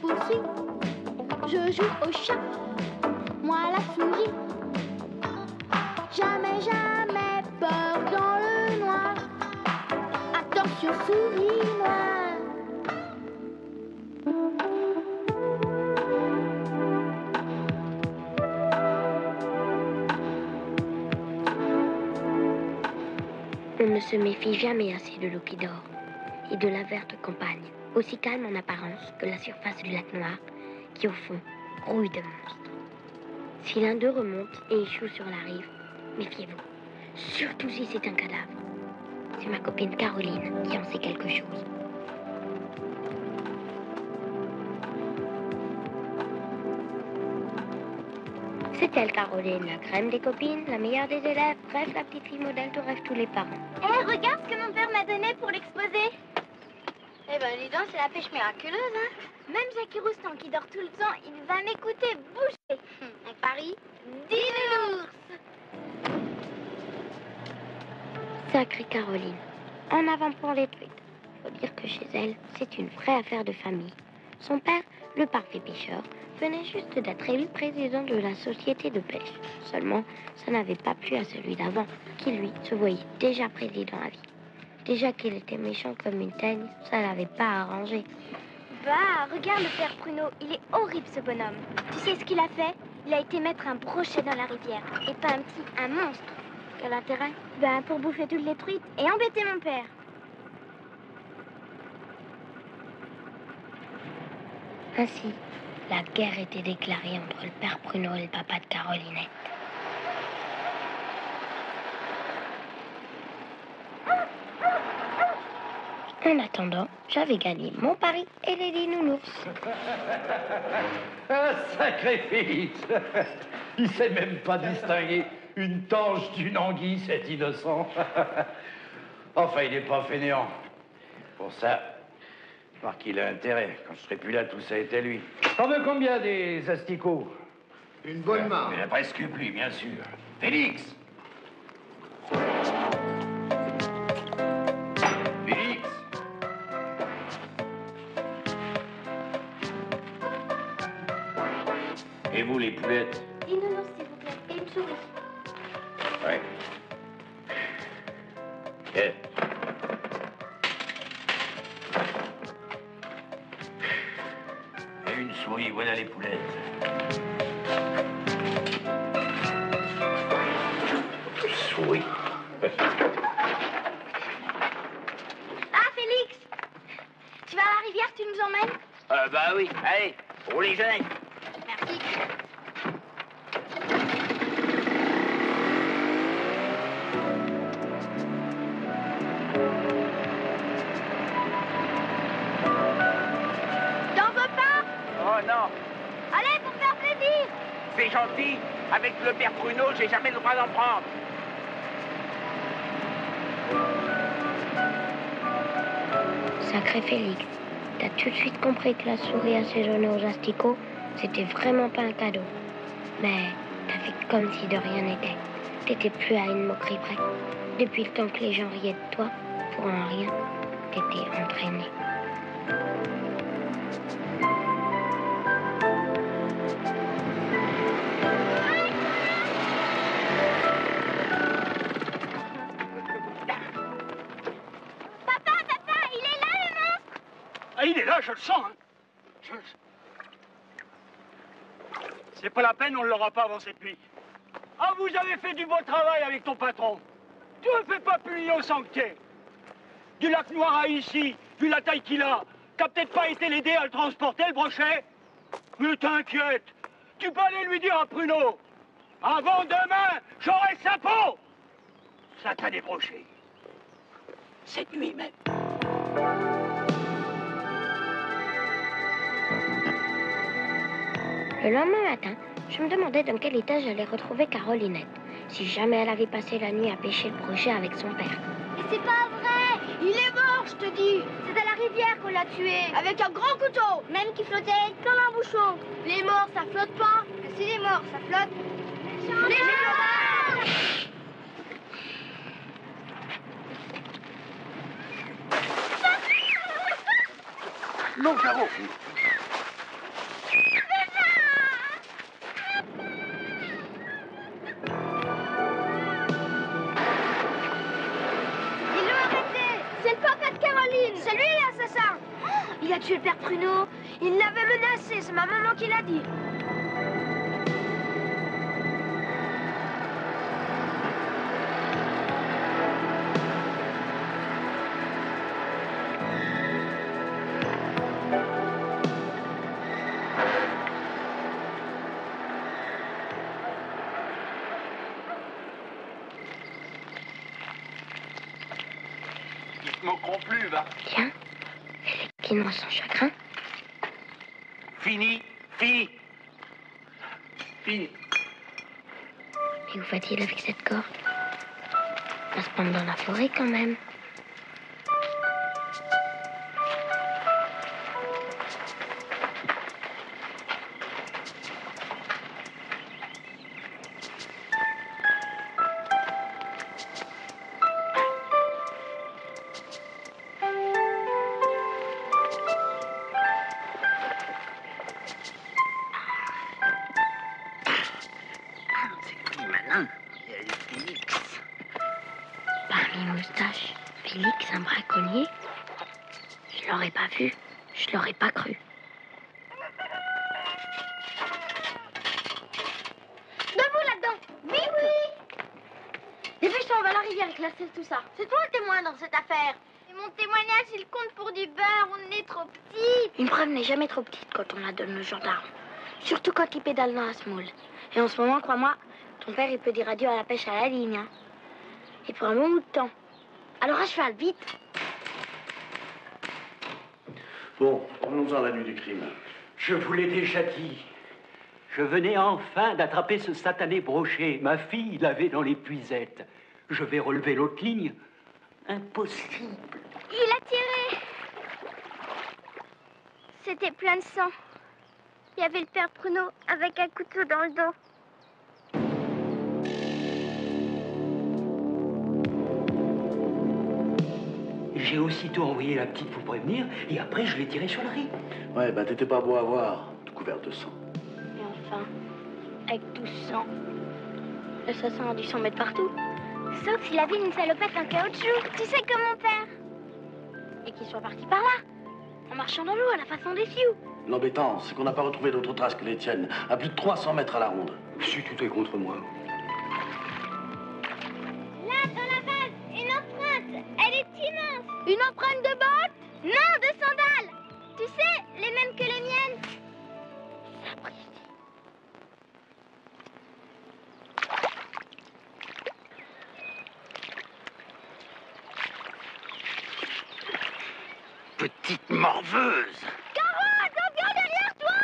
poursuit. Je joue au chat, moi la souris. Jamais, jamais peur dans le noir. Attention, souris noire. On ne se méfie jamais assez de l'eau qui dort et de la verte campagne, aussi calme en apparence que la surface du lac noir, qui au fond rouille de monstres. Si l'un d'eux remonte et échoue sur la rive, méfiez-vous, surtout si c'est un cadavre. C'est ma copine Caroline qui en sait quelque chose. C'est elle, Caroline, la crème des copines, la meilleure des élèves, bref, la petite fille modèle dont rêvent tous les parents. Regarde ce que mon père m'a donné pour l'exposer. Eh ben, dis donc, c'est la pêche miraculeuse, hein. Même Jackie Roustan, qui dort tout le temps, il va m'écouter bouger. On parie 10 nounours. Sacrée Caroline, en avant pour les truites. Faut dire que chez elle, c'est une vraie affaire de famille. Son père, le parfait pêcheur, venait juste d'être élu président de la société de pêche. Seulement, ça n'avait pas plu à celui d'avant, qui lui se voyait déjà président à vie. Déjà qu'il était méchant comme une teigne, ça l'avait pas arrangé. Bah, regarde le père Pruneau, il est horrible ce bonhomme. Tu sais ce qu'il a fait? Il a été mettre un brochet dans la rivière. Et pas un monstre. Quel intérêt? Ben, pour bouffer toutes les truites et embêter mon père. Ainsi, la guerre était déclarée entre le père Pruneau et le papa de Carolinette. En attendant, j'avais gagné mon pari et les 10 nounours. Un sacré fils. Il sait même pas distinguer une tanche d'une anguille, cet innocent. Enfin, il n'est pas fainéant. Pour ça, je crois qu'il a intérêt. Quand je serai plus là, tout ça est à lui. T'en veux combien des asticots? Une bonne marque. Il a presque plus, bien sûr. Félix! Félix! Et vous, les poulettes? 10 nounours, s'il vous plaît. Et une souris. Ouais. Eh. Et une souris, voilà les poulettes. Souris. Ah, Félix! Tu vas à la rivière, tu nous emmènes? Bah oui, allez, roulez jeunesse. Merci. T'en veux pas? Oh non, Allez, pour faire plaisir! c'est gentil. Avec le père Pruneau, j'ai jamais le droit d'en prendre. Sacré Félix, t'as tout de suite compris que la souris assaisonnée aux asticots, c'était vraiment pas un cadeau. Mais t'as fait comme si de rien n'était. T'étais plus à une moquerie près. Depuis le temps que les gens riaient de toi, pour un rien, t'étais entraîné. Papa, il est là, le monstre! Ah, il est là, je le sens. Hein. C'est pas la peine, on ne l'aura pas avant cette nuit. Ah, vous avez fait du beau travail avec ton patron. Tu ne fais pas plus lion sans que t'es. Du lac Noir à ici, vu la taille qu'il a, t'as peut-être pas été l'aider à le transporter, le brochet? Mais t'inquiète, tu peux aller lui dire à Pruneau. Avant demain, j'aurai sa peau. Ça t'a débroché. Cette nuit même. Le lendemain matin, je me demandais dans quel état j'allais retrouver Carolinette, si jamais elle avait passé la nuit à pêcher le brochet avec son père. Mais c'est pas vrai! Il est mort, je te dis! C'est à la rivière qu'on l'a tué! Avec un grand couteau! Même qui flottait comme un bouchon! Les morts, ça flotte pas! Si les morts, ça flotte! Les gendarmes! Non, Caro. Ils l'ont arrêté. C'est le papa de Caroline. C'est lui l'assassin. Il a tué le père Pruneau. Il l'avait menacé. C'est ma maman qui l'a dit. Ils se moqueront plus, va. Tiens, effectivement sans chagrin. Fini, fini. Fini. Mais où va-t-il avec cette corde? Va se prendre dans la forêt quand même. C'est qui, malin? Félix. Parmi moustaches, Félix, un braconnier? Je l'aurais pas vu, je l'aurais pas cru. Debout là-dedans. Oui, oui. Dépêche-toi, on va à la rivière éclaircir tout ça. C'est toi le témoin dans cette affaire. Et mon témoignage, il compte pour du beurre. On est trop petits. Une preuve n'est jamais trop petite quand on la donne aux gendarmes. Surtout quand ils pédalent dans la semoule. Et en ce moment, crois-moi, ton père, il peut dire adieu à la pêche à la ligne. Hein. Et pour un bon bout de temps. Alors à cheval, vite. Bon, revenons-en à la nuit du crime. Je vous l'ai déjà dit. Je venais enfin d'attraper ce satané brochet. Ma fille l'avait dans l'épuisette. Je vais relever l'autre ligne. Impossible. Il a tiré. C'était plein de sang. Il y avait le père Pruneau avec un couteau dans le dos. J'ai aussitôt envoyé la petite pour prévenir, et après je l'ai tiré sur la rive. Ouais, bah t'étais pas beau à voir, tout couvert de sang. Et enfin, avec tout ce sang, l'assassin a dû s'en mettre partout. Sauf s'il avait une salopette en caoutchouc. Tu sais comme mon père. Et qu'il soit parti par là, en marchant dans l'eau à la façon des Sioux. L'embêtant, c'est qu'on n'a pas retrouvé d'autres traces que les tiennes, à plus de 300 mètres à la ronde. Si tout est contre moi. Là, dans la vase, une empreinte. Elle est immense. Une empreinte de bottes? Non, de sandales. Tu sais, les mêmes que les miennes. Sapristi. Petite morveuse. Carotte, reviens derrière toi.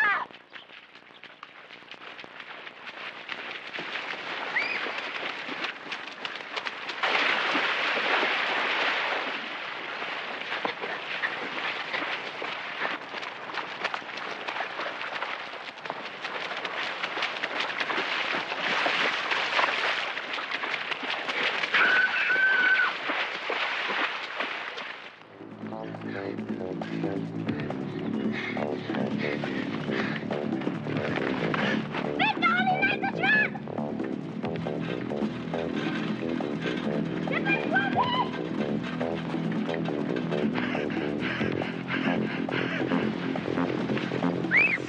Vite, Caroline, elle te tuer. Dépêche-toi, vite.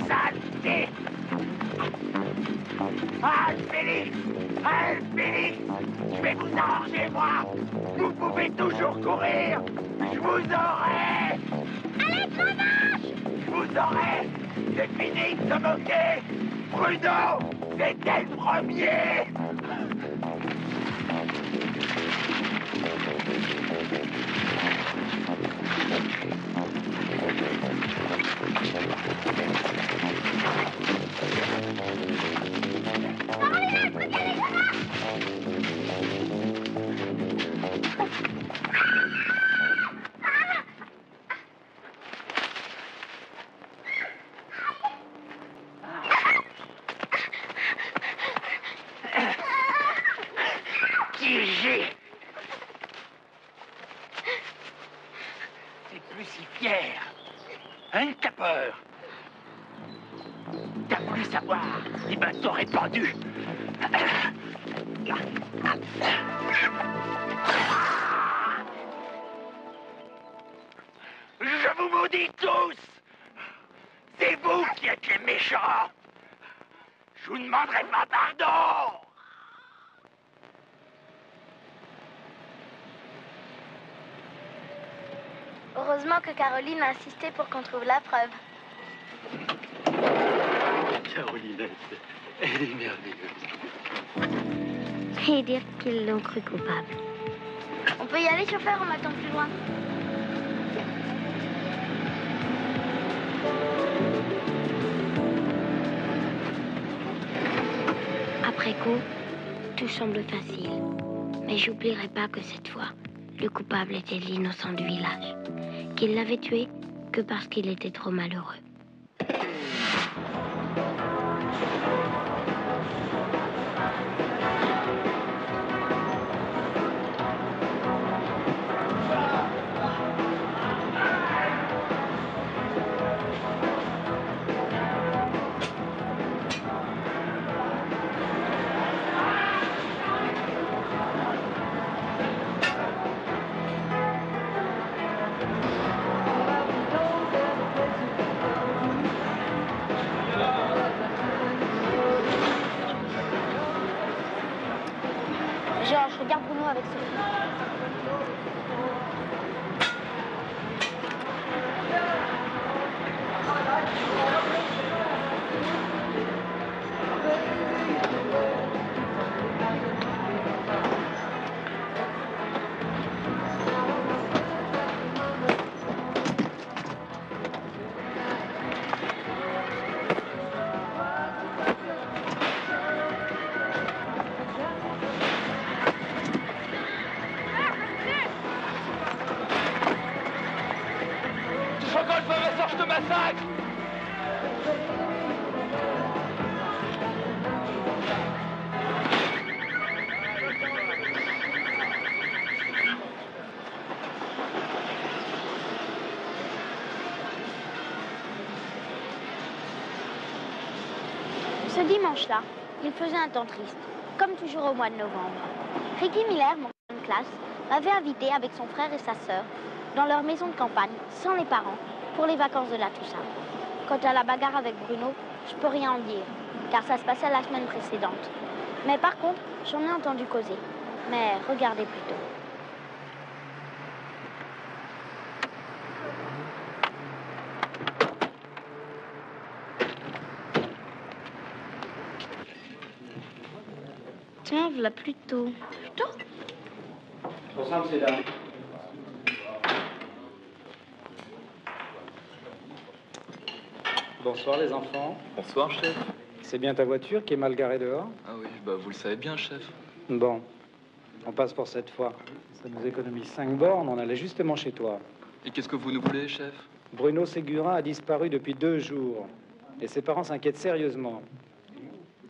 Saleté. Ah, Félix. Ah, Félix. Je vais vous arranger, moi. Vous pouvez toujours courir. Je vous aurai. Allez, crevage. Je vous aurai. C'est fini de se moquer. Prudent, c'était le premier. Caroline, regarde les gamins. Piégé. T'es plus si fier. Hein, t'as peur? Eh ben, t'aurais pas dû. Je vous maudis tous. C'est vous qui êtes les méchants. Je vous demanderai pas pardon. Heureusement que Caroline a insisté pour qu'on trouve la preuve. Caroline, elle est merveilleuse. Et dire qu'ils l'ont cru coupable. On peut y aller, chauffeur, on m'attend plus loin. Après coup, tout semble facile. Mais j'oublierai pas que cette fois, le coupable était l'innocent du village. Qu'il l'avait tué que parce qu'il était trop malheureux. Genre, je regarde Bruno avec Sophie. Touche encore une fois ma soeur, je te massacre. Ce dimanche-là, il faisait un temps triste, comme toujours au mois de novembre. Ricky Miller, mon de classe, m'avait invité avec son frère et sa sœur dans leur maison de campagne, sans les parents, pour les vacances de la Toussaint. Quant à la bagarre avec Bruno, je peux rien en dire, car ça se passait la semaine précédente. Mais par contre, j'en ai entendu causer. Mais regardez plutôt. Tiens, voilà plutôt. Ensemble, c'est là. Bonsoir les enfants. Bonsoir, chef. C'est bien ta voiture qui est mal garée dehors? Ah oui, bah vous le savez bien, chef. Bon, on passe pour cette fois. Ça nous économise 5 bornes, on allait justement chez toi. Et qu'est-ce que vous nous voulez, chef? Bruno Ségurin a disparu depuis 2 jours. Et ses parents s'inquiètent sérieusement.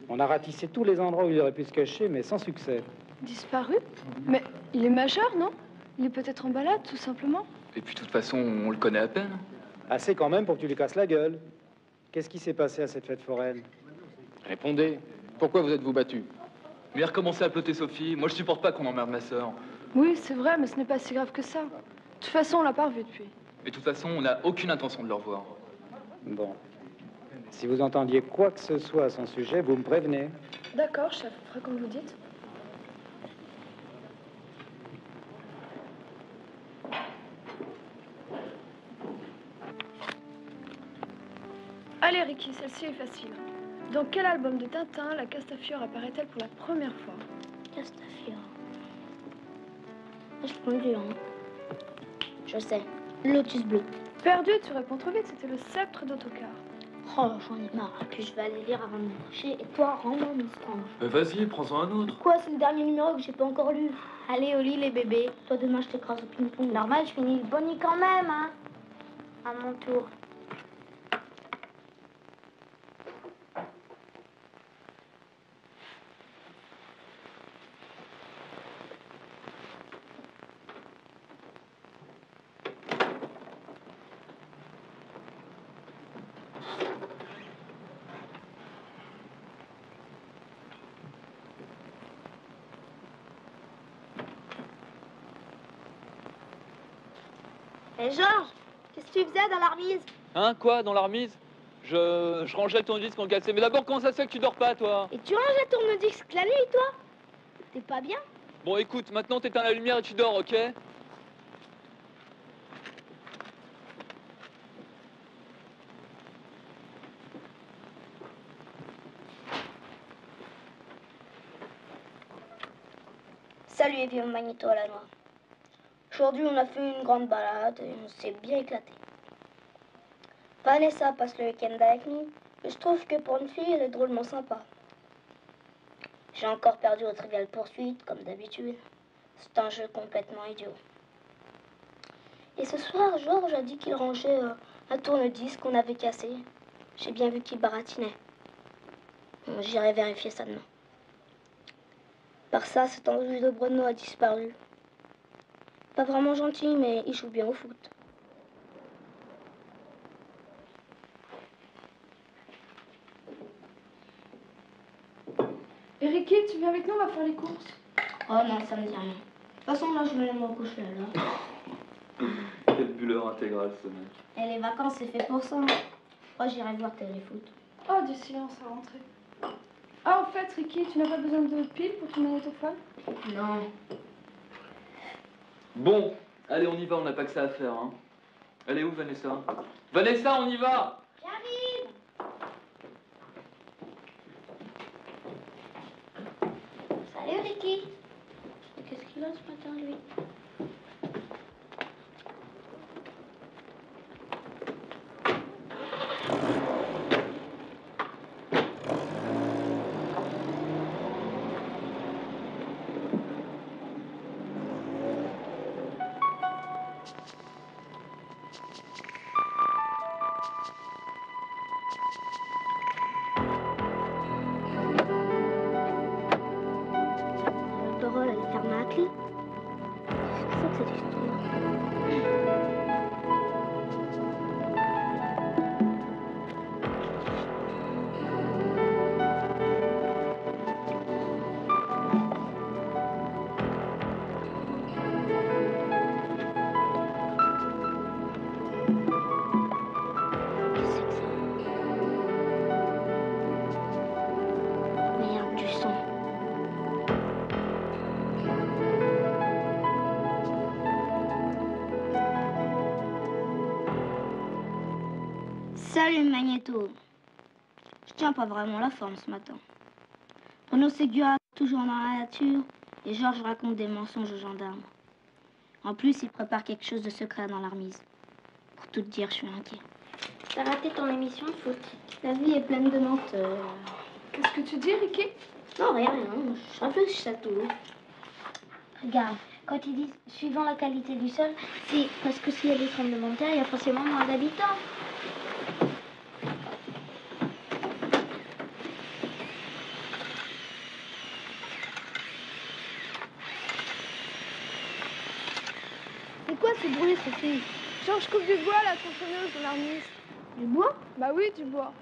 On a ratissé tous les endroits où il aurait pu se cacher, mais sans succès. Disparu? Mais il est majeur, non? Il est peut-être en balade, tout simplement. Et puis, de toute façon, on le connaît à peine. Assez quand même pour que tu lui casses la gueule. Qu'est-ce qui s'est passé à cette fête foraine? Répondez. Pourquoi vous êtes-vous battu? Mais il a recommencé à ploter Sophie. Moi, je supporte pas qu'on emmerde ma sœur. Oui, c'est vrai, mais ce n'est pas si grave que ça. De toute façon, on l'a pas revu depuis. Mais de toute façon, on n'a aucune intention de le revoir. Bon. Si vous entendiez quoi que ce soit à son sujet, vous me prévenez. D'accord, chef, on fera comme vous dites. Allez, Ricky, celle-ci est facile. Dans quel album de Tintin la Castafiore apparaît-elle pour la première fois? Castafiore. Je prends du hein. Je sais. Lotus bleu. Perdu, tu réponds trop vite, c'était le sceptre d'Autocar. Oh, j'en ai marre. Puis je vais aller lire avant de me coucher. Et toi, rends-moi mes stranges. Vas-y, prends-en un autre. Quoi, c'est le dernier numéro que j'ai pas encore lu. Allez, au lit, les bébés. Toi, demain, je t'écrase au ping-pong. Normal, je finis le bonnie quand même, hein. À mon tour. Et Georges, qu'est-ce que tu faisais dans la remise? Hein, quoi, dans la remise? Je rangeais ton disque en cassé. Mais d'abord, comment ça se fait que tu dors pas, toi? Et tu ranges à tourne-disque la nuit, toi? T'es pas bien? Bon, écoute, maintenant t'éteins la lumière et tu dors, ok? Salut, vieux Magnéto à la noix. Aujourd'hui, on a fait une grande balade et on s'est bien éclaté. Vanessa passe le week-end avec nous, et je trouve que pour une fille, elle est drôlement sympa. J'ai encore perdu au Trivial Poursuite, comme d'habitude. C'est un jeu complètement idiot. Et ce soir, Georges a dit qu'il rangeait un tourne-disque qu'on avait cassé. J'ai bien vu qu'il baratinait. Bon, j'irai vérifier ça demain. Par ça, cet Andrew de Brno a disparu. Pas vraiment gentil, mais il joue bien au foot. Et Ricky, tu viens avec nous, on va faire les courses. Oh non, ça me dit rien. De toute façon, là, je vais me recoucher là. Quel bulleur intégral, ce mec. Et les vacances, c'est fait pour ça. Moi, j'irai voir téléfoot. Oh, du silence à rentrer. Ah, en fait, Ricky, tu n'as pas besoin de piles pour ton magnétophone? Non. Bon, allez, on y va, on n'a pas que ça à faire, hein. Elle est où, Vanessa? Vanessa, on y va! J'arrive! Salut, Ricky. Qu'est-ce qu'il a ce matin, lui? Parole, elle est fermée à clé. Qu'est-ce que c'est que cette histoire? Qu'est-ce que c'est que ça? Merde, du son. Salut Magnéto. Je tiens pas vraiment la forme ce matin. Renaud Séguin toujours dans la nature et Georges raconte des mensonges aux gendarmes. En plus, il prépare quelque chose de secret dans la remise. Pour tout te dire, je suis inquiet. T'as raté ton émission de foot. La vie est pleine de menteurs. Qu'est-ce que tu dis, Ricky? Non, rien. Je réfléchis à tout. Regarde, quand ils disent suivant la qualité du sol, c'est parce que s'il y a des tremblements de terre, il y a forcément moins d'habitants. C'est quoi ce bruit, Sophie? Georges coupe du bois, la tronçonneuse de la remise. Du bois? Bah oui, du bois.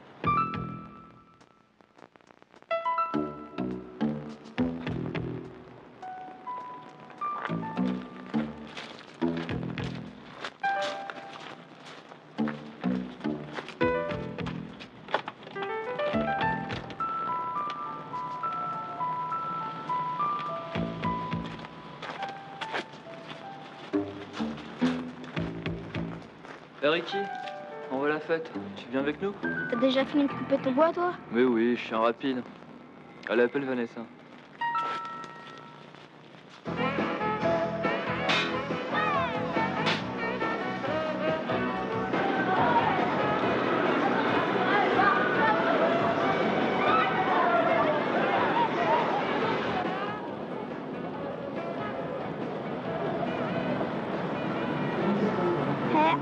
Ricky, on va à la fête. Tu viens avec nous? T'as déjà fini de couper ton bois, toi? Mais oui, je suis un rapide. Allez, appelle Vanessa.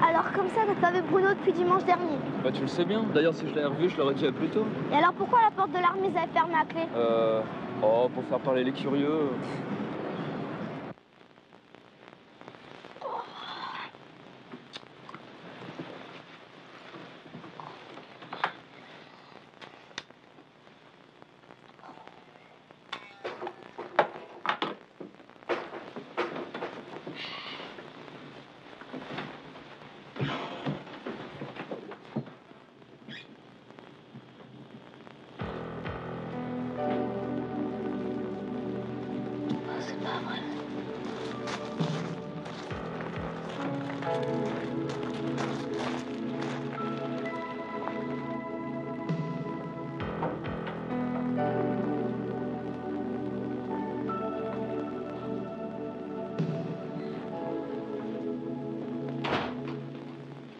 Alors comme ça, t'as pas vu Bruno depuis dimanche dernier. Bah tu le sais bien. D'ailleurs, si je l'avais revu, je l'aurais dit plus tôt. Et alors pourquoi la porte de la remise est fermée à clé? Oh, pour faire parler les curieux.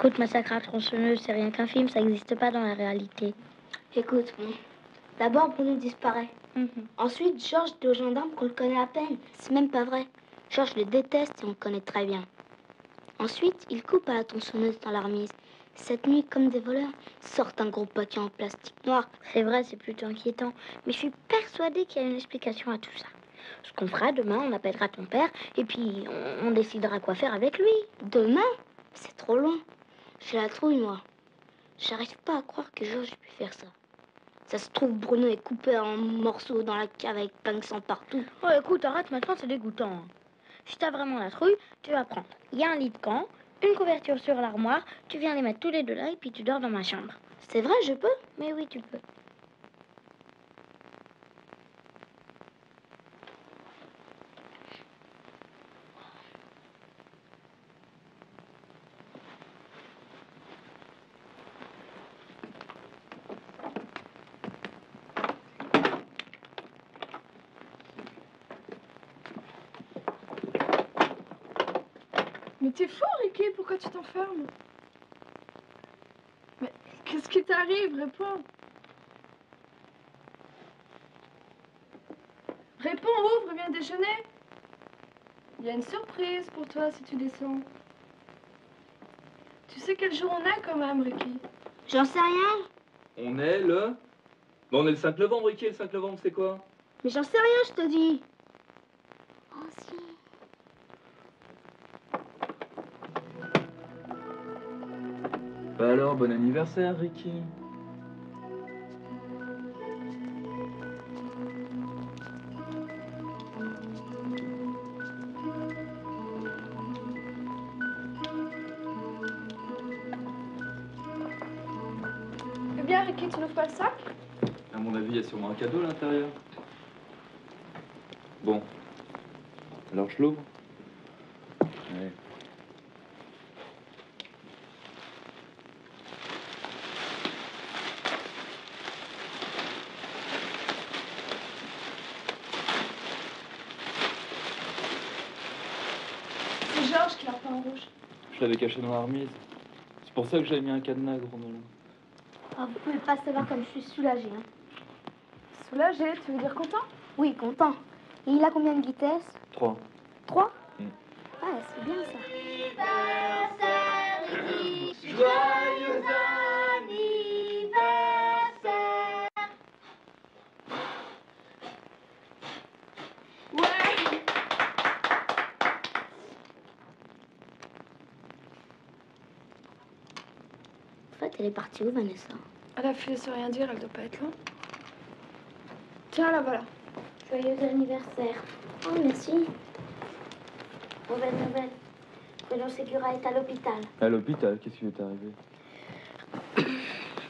Écoute, Massacre à la tronçonneuse, c'est rien qu'un film, ça n'existe pas dans la réalité. Écoute, bon. D'abord, Bruno disparaît. Ensuite, Georges dit aux gendarmes qu'on le connaît à peine. C'est même pas vrai. Georges le déteste et on le connaît très bien. Ensuite, il coupe à la tronçonneuse dans la remise. Cette nuit, comme des voleurs, sortent un gros paquet en plastique noir. C'est vrai, c'est plutôt inquiétant, mais je suis persuadée qu'il y a une explication à tout ça. Ce qu'on fera demain, on appellera ton père et puis on décidera quoi faire avec lui. Demain? C'est trop loin. J'ai la trouille, moi. J'arrive pas à croire que Georges ait pu faire ça. Ça se trouve, Bruno est coupé en morceaux dans la cave avec plein de sang partout. Oh, écoute, arrête maintenant, c'est dégoûtant. Hein. Si t'as vraiment la trouille, tu vas prendre. Il y a un lit de camp, une couverture sur l'armoire, tu viens les mettre tous les deux là et puis tu dors dans ma chambre. C'est vrai, je peux? Mais oui, tu peux. Mais t'es fou, Ricky, pourquoi tu t'enfermes? Mais qu'est-ce qui t'arrive? Réponds. Réponds, ouvre, viens déjeuner. Il y a une surprise pour toi si tu descends. Tu sais quel jour on est quand même, Ricky? J'en sais rien. On est le... Bon, on est le 5 novembre, Ricky, le 5 novembre, c'est quoi? Mais j'en sais rien, je te dis. Oh, si. Bah alors, bon anniversaire, Ricky. Eh bien, Ricky, tu n'ouvres pas le sac? À mon avis, il y a sûrement un cadeau à l'intérieur. Bon. Alors, je l'ouvre? Ouais. C'est Georges qui l'a peint en rouge. Je l'avais caché dans la remise. C'est pour ça que j'avais mis un cadenas, gros melon. Oh, vous pouvez pas savoir comme je suis soulagée. Hein. Soulagé, tu veux dire content? Oui, content. Et il a combien de vitesses? 3. 3? Mm. Ouais, c'est bien ça. Joyeux anniversaire. Ouais. En fait, elle est partie où, Vanessa? Elle a filé sans rien dire, elle doit pas être loin. Tiens, la voilà. Joyeux anniversaire. Oh, merci. Mauvaise nouvelle. Bruno Segura est à l'hôpital. À l'hôpital, qu'est-ce qui lui est arrivé?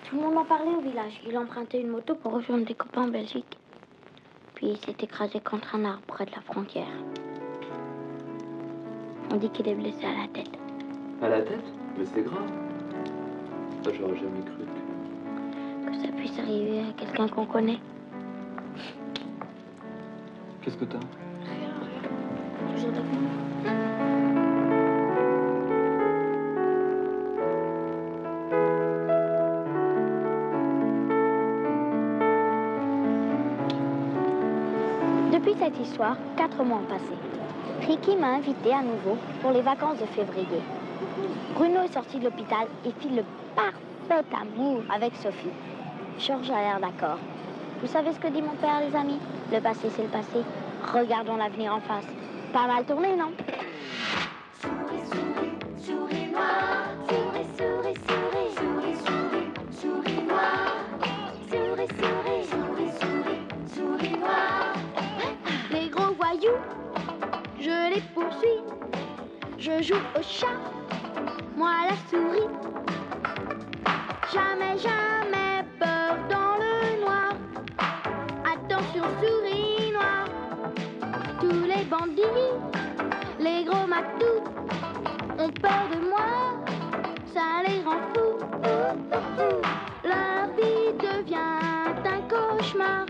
Tout le monde en parlait au village. Il empruntait une moto pour rejoindre des copains en Belgique. Puis il s'est écrasé contre un arbre près de la frontière. On dit qu'il est blessé à la tête. À la tête? Mais c'est grave. Ça, j'aurais jamais cru. Que ça puisse arriver à quelqu'un qu'on connaît. Qu'est-ce que t'as? Rien, rien. Toujours d'accord. Depuis cette histoire, 4 mois ont passé. Ricky m'a invité à nouveau pour les vacances de février. Bruno est sorti de l'hôpital et file le parfait amour avec Sophie. Georges a l'air d'accord. Vous savez ce que dit mon père, les amis? Le passé, c'est le passé. Regardons l'avenir en face. Pas mal tourné, non? Souris, souris, souris noire. Souris, souris, souris. Souris, souris, souris noire. Souris, souris, souris, souris, souris noire. Les gros voyous, je les poursuis. Je joue au chat, moi la souris. Jamais, jamais peur dans le noir. Attention, souris noire. Tous les bandits, les gros matous ont peur de moi. Ça les rend fous. Leur vie devient un cauchemar.